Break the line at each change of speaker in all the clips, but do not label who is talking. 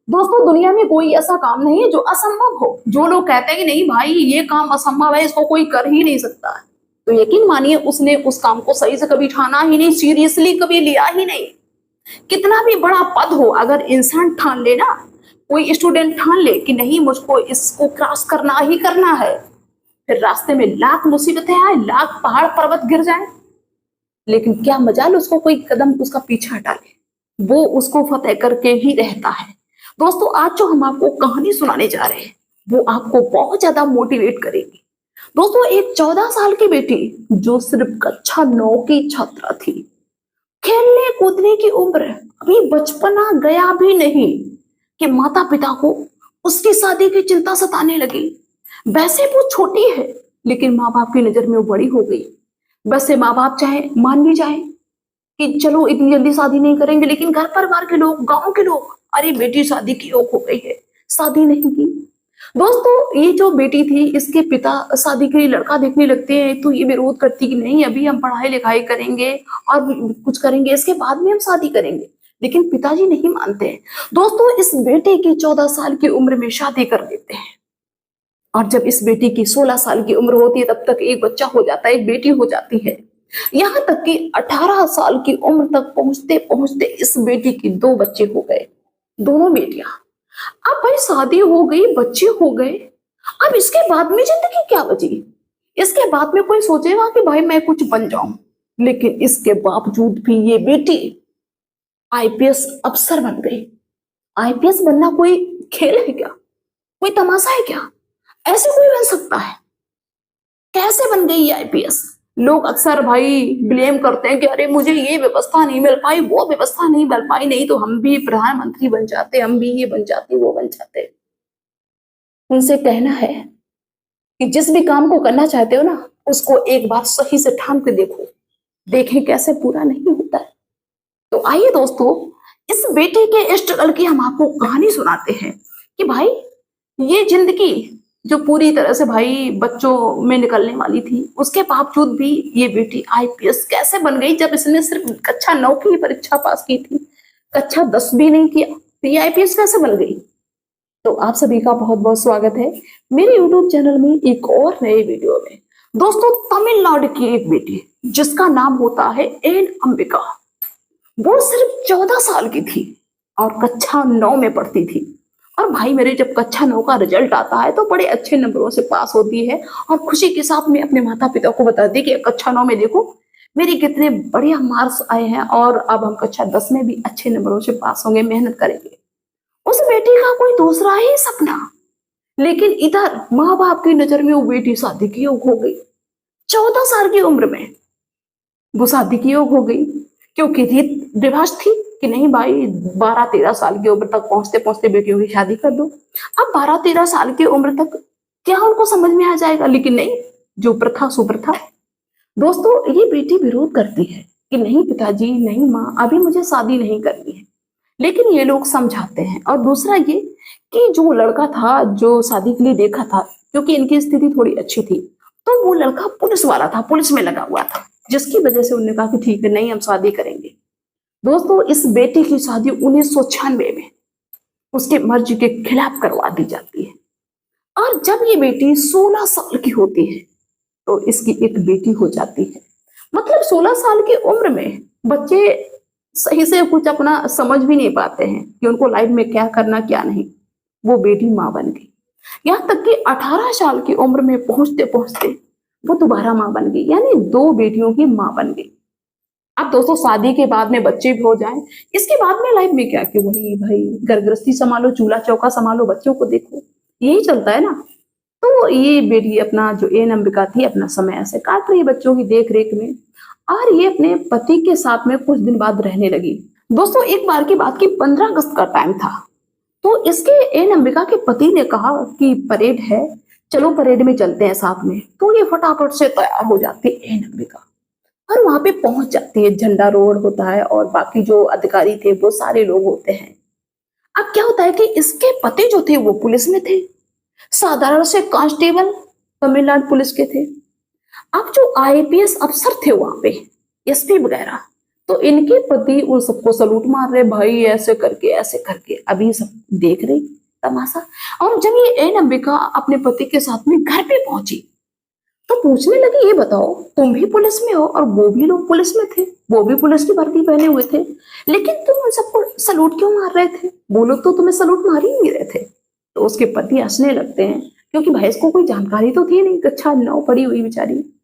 दोस्तों दुनिया में कोई ऐसा काम नहीं है जो असंभव हो। जो लोग कहते हैं कि नहीं भाई ये काम असंभव है, इसको कोई कर ही नहीं सकता, तो यकीन मानिए उसने उस काम को सही से कभी ठाना ही नहीं, सीरियसली कभी लिया ही नहीं। कितना भी बड़ा पद हो, अगर इंसान ठान ले ना, कोई स्टूडेंट ठान ले कि नहीं मुझको इसको क्रॉस करना ही करना है, फिर रास्ते में लाख मुसीबतें आए, लाख पहाड़ पर्वत गिर जाए, लेकिन क्या मजाल उसको कोई कदम उसका पीछे हटा ले, वो उसको फतेह करके ही रहता है। दोस्तों आज जो हम आपको कहानी सुनाने जा रहे हैं वो आपको बहुत ज्यादा मोटिवेट करेगी। दोस्तों एक 14 साल की बेटी जो सिर्फ कक्षा 9 की छात्रा थी, खेलने कूदने की उम्र, अभी बचपना गया भी नहीं कि माता पिता को उसकी शादी की चिंता सताने लगी। वैसे वो छोटी है लेकिन माँ बाप की नजर में वो बड़ी हो गई। वैसे माँ बाप चाहे मान भी जाए कि चलो इतनी जल्दी शादी नहीं करेंगे, लेकिन घर परिवार के लोग, गांव के लोग, अरे बेटी शादी की हो गई है, शादी नहीं की। दोस्तों ये जो बेटी थी इसके पिता शादी के लिए लड़का देखने लगते हैं तो ये विरोध करती कि नहीं अभी हम पढ़ाई लिखाई करेंगे और कुछ करेंगे, इसके बाद में हम शादी करेंगे, लेकिन पिताजी नहीं मानते हैं। दोस्तों इस बेटे की 14 साल की उम्र में शादी कर देते हैं और जब इस बेटी की 16 साल की उम्र होती है तब तक एक बच्चा हो जाता है, एक बेटी हो जाती है। यहाँ तक कि 18 साल की उम्र तक पहुंचते पहुंचते इस बेटी की 2 बच्चे हो गए, दोनों बेटियां। अब भाई शादी हो गई, बच्चे हो गए, अब इसके बाद में जिंदगी क्या बची? इसके बाद में कोई सोचेगा कि भाई मैं कुछ बन जाऊं, लेकिन इसके बावजूद भी ये बेटी आईपीएस अफसर बन गई। आईपीएस बनना कोई खेल है क्या? कोई तमाशा है क्या? ऐसे कोई बन सकता है? कैसे बन गई ये आईपीएस? लोग अक्सर भाई ब्लेम करते हैं कि अरे मुझे ये व्यवस्था नहीं मिल पाई, वो व्यवस्था नहीं मिल पाई, नहीं तो हम भी प्रधानमंत्री बन जाते, हम भी ये बन जाते, वो बन जाते। उनसे कहना है कि जिस भी काम को करना चाहते हो ना, उसको एक बार सही से ठान के देखो, देखें कैसे पूरा नहीं होता है। तो आइए दोस्तों इस बेटे के स्ट्रगल की हम आपको कहानी सुनाते हैं कि भाई ये जिंदगी जो पूरी तरह से भाई बच्चों में निकलने वाली थी, उसके बावजूद भी ये बेटी आईपीएस कैसे बन गई जब इसने सिर्फ कक्षा 9 की परीक्षा पास की थी, कक्षा 10 भी नहीं किया, तो ये आईपीएस कैसे बन गई? तो आप सभी का बहुत बहुत स्वागत है मेरे यूट्यूब चैनल में एक और नए वीडियो में। दोस्तों तमिलनाडु की एक बेटी जिसका नाम होता है एन अंबिका, वो सिर्फ 14 साल की थी और कक्षा 9 में पढ़ती थी। और भाई मेरे जब कक्षा 9 का रिजल्ट आता है तो बड़े अच्छे नंबरों से पास होती है और खुशी के साथ में अपने माता पिता को बताती कि कक्षा 9 में देखो मेरे कितने बढ़िया मार्क्स आए हैं और अब हम कक्षा 10 में भी अच्छे नंबरों से पास होंगे, मेहनत करेंगे। उस बेटी का कोई दूसरा ही सपना, लेकिन इधर माँ बाप की नजर में वो बेटी शादी की योग हो गई। 14 साल की उम्र में वो शादी की योग हो गई, क्योंकि रीत रिवाज थी कि नहीं भाई 12-13 साल की उम्र तक पहुंचते पहुंचते बेटियों की शादी कर दो। अब 12-13 साल की उम्र तक क्या उनको समझ में आ जाएगा, लेकिन नहीं, जो प्रथा सुप्रथा। दोस्तों ये बेटी विरोध करती है कि नहीं पिताजी, नहीं माँ, अभी मुझे शादी नहीं करनी है, लेकिन ये लोग समझाते हैं। और दूसरा ये कि जो लड़का था जो शादी के लिए देखा था, क्योंकि इनकी स्थिति थोड़ी अच्छी थी, तो वो लड़का पुलिस वाला था, पुलिस में लगा हुआ था, जिसकी वजह से उन्होंने कहा कि ठीक है नहीं हम शादी करेंगे। दोस्तों इस बेटी की शादी 1996 में उसके मर्जी के खिलाफ करवा दी जाती है और जब ये बेटी 16 साल की होती है तो इसकी एक बेटी हो जाती है। मतलब 16 साल की उम्र में बच्चे सही से कुछ अपना समझ भी नहीं पाते हैं कि उनको लाइफ में क्या करना क्या नहीं। वो बेटी माँ बन गई। यहाँ तक कि 18 साल की उम्र में पहुंचते पहुंचते वो दोबारा माँ बन गई, यानी 2 बेटियों की माँ बन गई। अब दोस्तों शादी के बाद में बच्चे भी हो जाएं, इसके बाद में लाइफ में क्या कि वही भाई घर गृहस्थी संभालो, चूल्हा चौका संभालो, बच्चों को देखो, यही चलता है ना। तो ये बेटी अपना जो एन अंबिका थी अपना समय ऐसे काट रही है बच्चों की देख रेख में, और ये अपने पति के साथ में कुछ दिन बाद रहने लगी। दोस्तों एक बार की बात की 15 अगस्त का टाइम था, तो इसके एन अंबिका के पति ने कहा कि परेड है, चलो परेड में चलते हैं साथ में। तो ये फटाफट से तैयार हो जाती है एन अंबिका और वहां पे पहुंच जाती है। झंडा रोड होता है और बाकी जो अधिकारी थे वो सारे लोग होते हैं। अब क्या होता है कि इसके पति जो थे वो पुलिस में थे, साधारण से कांस्टेबल तमिलनाडु पुलिस के थे। अब जो आईपीएस अफसर थे वहां पे, एसपी वगैरह, तो इनके पति उन सबको सलूट मार रहे, भाई ऐसे करके ऐसे करके। अभी सब देख रही तमाशा। और जब ये एन अंबिका अपने पति के साथ में घर पे पहुंची तो पूछने लगी, ये बताओ तुम भी पुलिस में हो और वो भी लोग पुलिस में थे, वो भी पुलिस की वर्दी पहने हुए थे, लेकिन तुम उन सबको सलूट क्यों मार रहे थे? वो लोग तो तुम्हें सलूट मार ही नहीं रहे थे। तो उसके पति हंसने लगते हैं, क्योंकि भाई इसको कोई जानकारी तो थी नहीं, कक्षा 9 पढ़ी हुई बेचारी।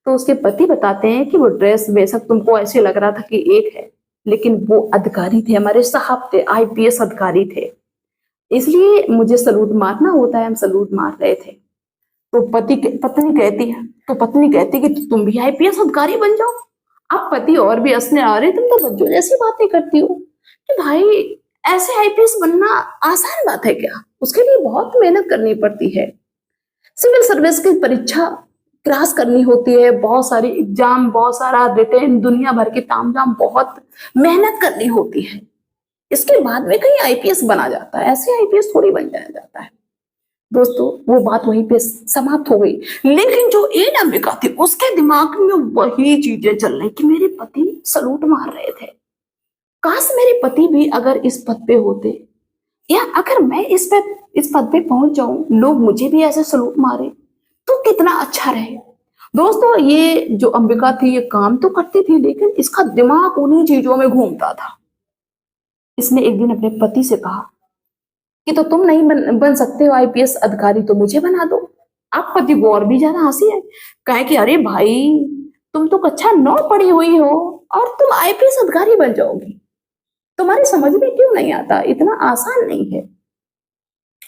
तो उसके पति बताते हैं कि वो ड्रेस बेशक तुमको ऐसे लग रहा था कि एक है, लेकिन वो अधिकारी थे, हमारे साहब थे, आईपीएस अधिकारी थे, इसलिए मुझे सलूट मारना होता है, हम सलूट मार रहे थे। तो पत्नी कहती कि तुम भी आईपीएस अधिकारी बन जाओ। अब पति और भी हंसने आ रहे, तुम तो बच्चों जैसी बातें करती हो कि भाई ऐसे आईपीएस बनना आसान बात है क्या? उसके लिए बहुत मेहनत करनी पड़ती है, सिविल सर्विस की परीक्षा क्रॉस करनी होती है, बहुत सारी एग्जाम, बहुत सारा रिटेन, दुनिया भर के तामझाम, बहुत मेहनत करनी होती है। इसके बाद में कहीं आईपीएस बना जाता है, ऐसे आईपीएस थोड़ी बन जाया जाता है। दोस्तों वो बात वहीं पे समाप्त हो गई, लेकिन जो एन अंबिका थी उसके दिमाग में वही चीजें चल रही कि मेरे पति सलूट मार रहे थे, काश मेरे पति भी अगर इस पद पे होते, या अगर मैं इस पद पे पहुंच जाऊं, लोग मुझे भी ऐसे सलूट मारे तो कितना अच्छा रहे। दोस्तों ये जो अंबिका थी ये काम तो करती थी, लेकिन इसका दिमाग उन्हीं चीजों में घूमता था। इसने एक दिन अपने पति से कहा कि तो तुम नहीं बन सकते हो आईपीएस अधिकारी, तो मुझे बना दो। आप पति को और भी ज्यादा हंसी है, कहे कि अरे भाई तुम तो कक्षा 9 पढ़ी हुई हो और तुम आईपीएस अधिकारी बन जाओगी, तुम्हारी समझ में क्यों नहीं आता, इतना आसान नहीं है।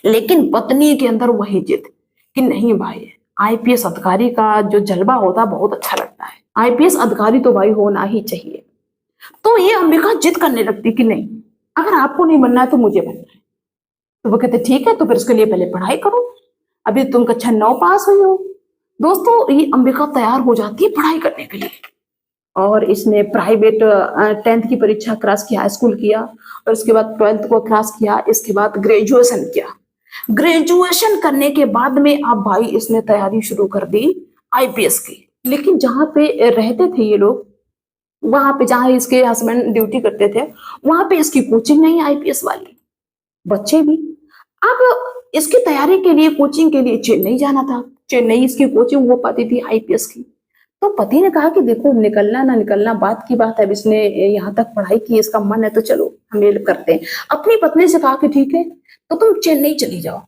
लेकिन पत्नी के अंदर वही जिद कि नहीं भाई, आईपीएस अधिकारी का जो जलवा होता है बहुत अच्छा लगता है, आईपीएस अधिकारी तो भाई होना ही चाहिए। तो ये अंबिका जिद करने लगती कि नहीं, अगर आपको नहीं बनना है तो मुझे बनना है। तो वो कहते ठीक है, तो फिर उसके लिए पहले पढ़ाई करो, अभी तुम कक्षा 9 पास हुई हो। दोस्तों ये अंबिका तैयार हो जाती है पढ़ाई करने के लिए, और इसने प्राइवेट 10th की परीक्षा क्रॉस किया, हाई स्कूल किया, और उसके बाद 12th को क्रॉस किया, इसके बाद ग्रेजुएशन किया। ग्रेजुएशन करने के बाद में अब भाई इसने तैयारी शुरू कर दी आईपीएस की। लेकिन जहाँ पे रहते थे ये लोग, वहां पे जहाँ इसके हस्बैंड ड्यूटी करते थे, वहां पे इसकी कोचिंग नहीं आईपीएस वाली, बच्चे भी। अब इसकी तैयारी के लिए, कोचिंग के लिए चेन्नई जाना था, चेन्नई इसकी कोचिंग हो पाती थी आईपीएस की। तो पति ने कहा कि देखो निकलना ना निकलना बात की बात है, अब इसने यहाँ तक पढ़ाई की, इसका मन है तो चलो हम ये करते हैं। अपनी पत्नी से कहा कि ठीक है तो तुम चेन्नई चली जाओ।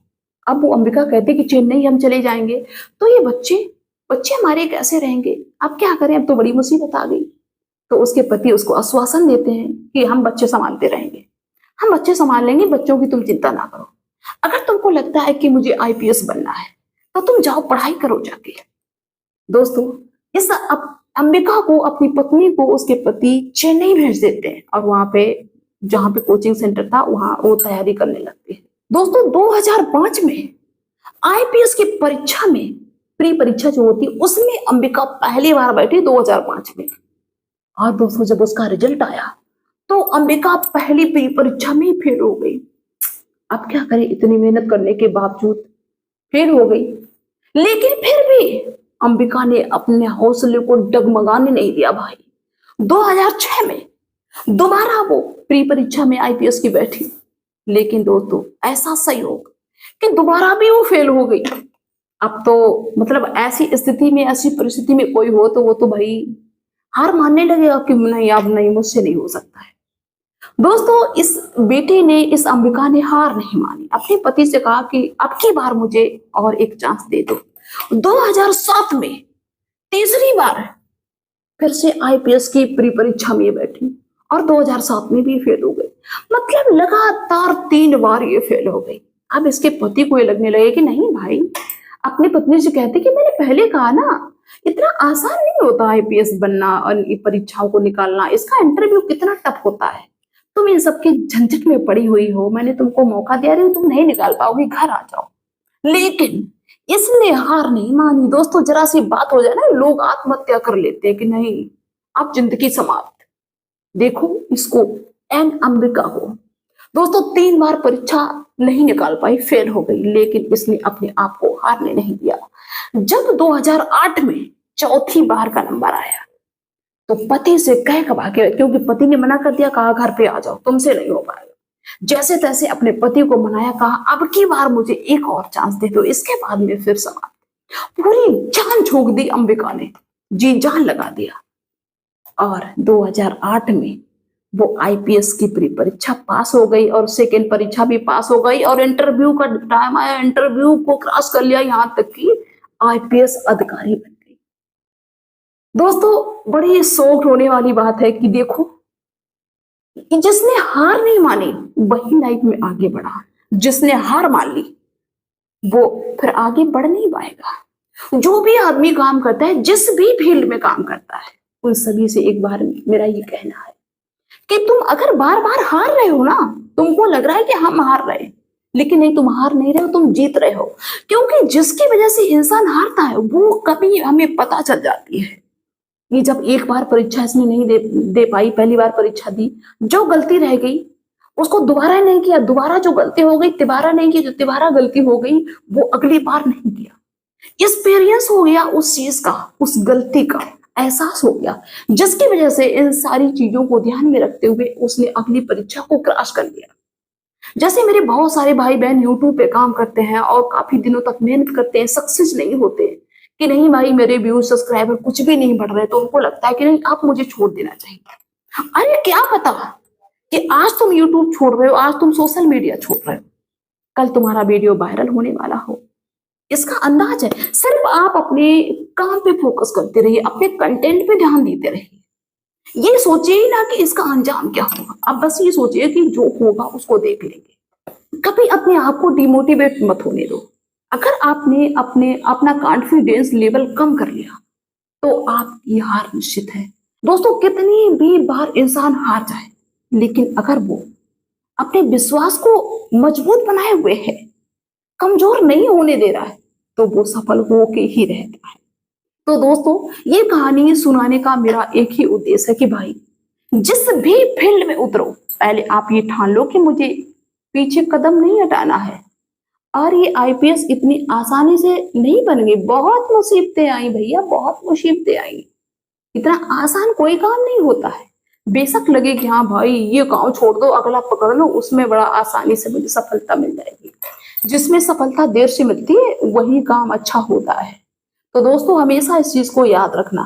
अब वो अंबिका कहते कि चेन्नई हम चले जाएंगे तो ये बच्चे बच्चे हमारे कैसे रहेंगे, अब क्या करें, अब तो बड़ी मुसीबत आ गई। तो उसके पति उसको आश्वासन देते हैं कि हम बच्चे संभालते रहेंगे, हम बच्चे संभाल लेंगे, बच्चों की तुम चिंता ना करो। अगर तुमको लगता है कि मुझे आईपीएस बनना है तो तुम जाओ पढ़ाई करो जाके। दोस्तों इस अंबिका को, अपनी पत्नी को उसके पति चेन्नई भेज देते हैं, और वहां पे जहां पे कोचिंग सेंटर था वहां वो तैयारी करने लगती है। दोस्तों 2005 में आईपीएस की परीक्षा में, प्री परीक्षा जो होती है उसमें अंबिका पहली बार बैठी 2005 में। और दोस्तों जब उसका रिजल्ट आया तो अंबिका पहली प्री परीक्षा में ही फेल हो गई। अब क्या करें, इतनी मेहनत करने के बावजूद फेल हो गई, लेकिन फिर भी अंबिका ने अपने हौसले को डगमगाने नहीं दिया भाई। 2006 में दोबारा वो प्री परीक्षा में आईपीएस की बैठी, लेकिन दोस्तों ऐसा संयोग कि दोबारा भी वो फेल हो गई। अब तो मतलब ऐसी स्थिति में, ऐसी परिस्थिति में कोई हो तो वो तो भाई हार मानने लगेगा कि नहीं अब नहीं, मुझसे नहीं हो सकता है। दोस्तों इस बेटे ने, इस अंबिका ने हार नहीं मानी, अपने पति से कहा कि अब की बार मुझे और एक चांस दे दो। 2007 में तीसरी बार फिर से आईपीएस की प्री परीक्षा में बैठी और 2007 में भी फेल हो गई। मतलब लगातार 3 बार ये फेल हो गई। अब इसके पति को ये लगने लगे कि नहीं भाई, अपनी पत्नी से कहते कि मैंने पहले कहा ना, इतना आसान नहीं होता आईपीएस बनना और परीक्षाओं को निकालना, इसका इंटरव्यू कितना टफ होता है, तुम इन सबके झंझट में पड़ी हुई हो, मैंने तुमको मौका दिया रही हूँ, तुम नहीं निकाल पाओगी, घर आ जाओ। लेकिन इसने हार नहीं मानी। दोस्तों जरा सी बात हो जाए ना, लोग आत्महत्या कर लेते हैं कि नहीं अब जिंदगी समाप्त। देखो इसको, एन अंबिका को दोस्तों 3 बार परीक्षा नहीं निकाल पाई, फेल हो गई, लेकिन इसने अपने आप को हारने नहीं दिया। जब 2008 में चौथी बार का नंबर आया तो पति से कह कबा के, क्योंकि पति ने मना कर दिया, कहा घर पे आ जाओ, तुमसे नहीं हो पाएगा। जैसे तैसे अपने पति को मनाया, कहा अब की बार मुझे एक और चांस दे दो। इसके बाद में फिर समाप्त। पूरी जान झोंक दी अंबिका ने, जी जान लगा दिया। और 2008 में वो आईपीएस की प्री परीक्षा पास हो गई और सेकेंड परीक्षा भी पास हो गई और इंटरव्यू का टाइम आया, इंटरव्यू को क्रॉस कर लिया, यहां तक कि आईपीएस अधिकारी बन गई। दोस्तों बड़ी शौक होने वाली बात है कि देखो, जिसने हार नहीं मानी वही लाइफ में आगे बढ़ा, जिसने हार मान ली वो फिर आगे बढ़ नहीं पाएगा। जो भी आदमी काम करता है, जिस भी फील्ड में काम करता है, उन सभी से एक बार मेरा ये कहना है कि तुम अगर बार बार हार रहे हो ना, तुमको लग रहा है कि हम हार रहे हैं, लेकिन नहीं, तुम हार नहीं रहे हो, तुम जीत रहे हो। क्योंकि जिसकी वजह से इंसान हारता है वो कभी हमें पता चल जाती है। ये जब एक बार परीक्षा इसने नहीं दे पाई, पहली बार परीक्षा दी, जो गलती रह गई उसको दोबारा नहीं किया, दोबारा जो गलती हो गई तिबारा नहीं की, जो तिबारा गलती हो गई वो अगली बार नहीं किया। एक्सपीरियंस हो गया उस चीज का, उस गलती का एहसास हो गया, जिसकी वजह से इन सारी चीजों को ध्यान में रखते हुए उसने अगली परीक्षा को क्रॉस कर लिया। जैसे मेरे बहुत सारे भाई बहन यूट्यूब पे काम करते हैं और काफी दिनों तक मेहनत करते हैं, सक्सेस नहीं होते कि नहीं भाई मेरे व्यूज सब्सक्राइबर कुछ भी नहीं बढ़ रहे, तो उनको लगता है कि नहीं आप मुझे छोड़ देना चाहिए। अरे क्या पता कि आज तुम यूट्यूब छोड़ रहे हो, आज तुम सोशल मीडिया छोड़ रहे हो, कल तुम्हारा वीडियो वायरल होने वाला हो, इसका अंदाज है। सिर्फ आप अपने काम पे फोकस करते रहिए, अपने कंटेंट पे ध्यान देते रहिए। ये सोचिए ही ना कि इसका अंजाम क्या होगा, आप बस ये सोचिए कि जो होगा उसको देख लेंगे। कभी अपने आप को डिमोटिवेट मत होने दो। अगर आपने अपना कॉन्फिडेंस लेवल कम कर लिया तो आपकी हार निश्चित है। दोस्तों कितनी भी बार इंसान हार जाए, लेकिन अगर वो अपने विश्वास को मजबूत बनाए हुए है, कमजोर नहीं होने दे रहा है, तो वो सफल होके ही रहता है। तो दोस्तों ये कहानी सुनाने का मेरा एक ही उद्देश्य है कि भाई जिस भी फील्ड में उतरो, पहले आप ये ठान लो कि मुझे पीछे कदम नहीं हटाना है। और ये आईपीएस इतनी आसानी से नहीं बन गई, बहुत मुसीबतें आई भैया, बहुत मुसीबतें आई। इतना आसान कोई काम नहीं होता है। बेशक लगे कि हाँ भाई ये काम छोड़ दो अगला पकड़ लो, उसमें बड़ा आसानी से मुझे सफलता मिल जाएगी। जिसमें सफलता देर से मिलती है वही काम अच्छा होता है। तो दोस्तों हमेशा इस चीज को याद रखना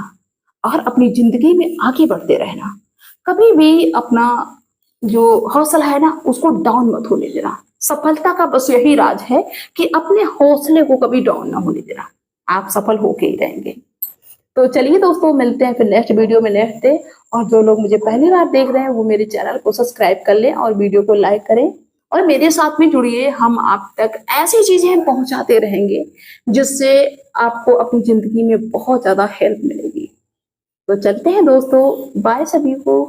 और अपनी जिंदगी में आगे बढ़ते रहना। कभी भी अपना जो हौसला है ना उसको डाउन मत होने देना। सफलता का बस यही राज है कि अपने हौसले को कभी डाउन ना होने देना, आप सफल होके ही रहेंगे। तो चलिए दोस्तों मिलते हैं फिर नेक्स्ट वीडियो में नेक्स्ट डे। और जो लोग मुझे पहली बार देख रहे हैं वो मेरे चैनल को सब्सक्राइब कर लें और वीडियो को लाइक करें और मेरे साथ में जुड़िए। हम आप तक ऐसी चीजें पहुंचाते रहेंगे जिससे आपको अपनी जिंदगी में बहुत ज्यादा हेल्प मिलेगी। तो चलते हैं दोस्तों, बाय सभी को।